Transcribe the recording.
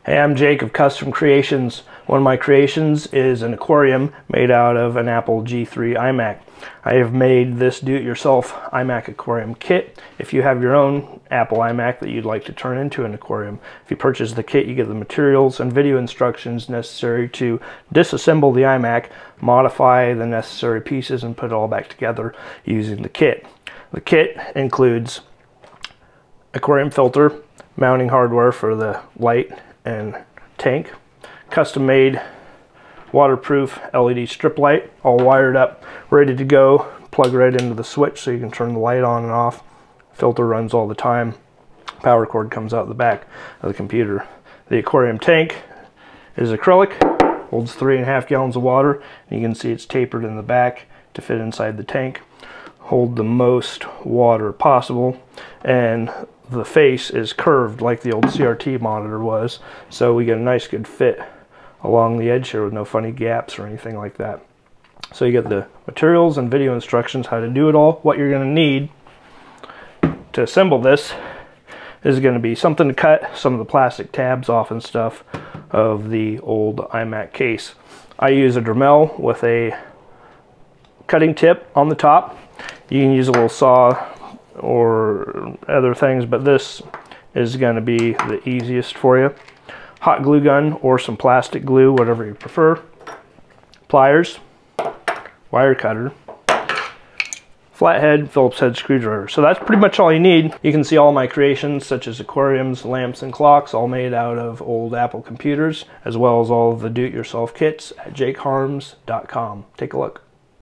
Hey, I'm Jake of Custom Creations. One of my creations is an aquarium made out of an Apple G3 iMac. I have made this do-it-yourself iMac aquarium kit. If you have your own Apple iMac that you'd like to turn into an aquarium, if you purchase the kit, you get the materials and video instructions necessary to disassemble the iMac, modify the necessary pieces, and put it all back together using the kit. The kit includes aquarium filter, mounting hardware for the light and tank, custom made waterproof LED strip light, all wired up, ready to go, plug right into the switch so you can turn the light on and off. Filter runs all the time. Power cord comes out the back of the computer. The aquarium tank is acrylic, holds 3.5 gallons of water, and you can see it's tapered in the back to fit inside the tank, hold the most water possible, and the face is curved like the old CRT monitor was, so we get a nice good fit along the edge here with no funny gaps or anything like that. So you get the materials and video instructions how to do it all. What you're going to need to assemble this is going to be something to cut some of the plastic tabs off and stuff of the old iMac case. I use a Dremel with a cutting tip on the top. You can use a little saw or other things, but this is going to be the easiest for you. Hot glue gun or some plastic glue, whatever you prefer. Pliers, wire cutter, flathead, Phillips head screwdriver. So that's pretty much all you need. You can see all my creations such as aquariums, lamps, and clocks, all made out of old Apple computers, as well as all of the do-it-yourself kits at jakeharms.com. Take a look.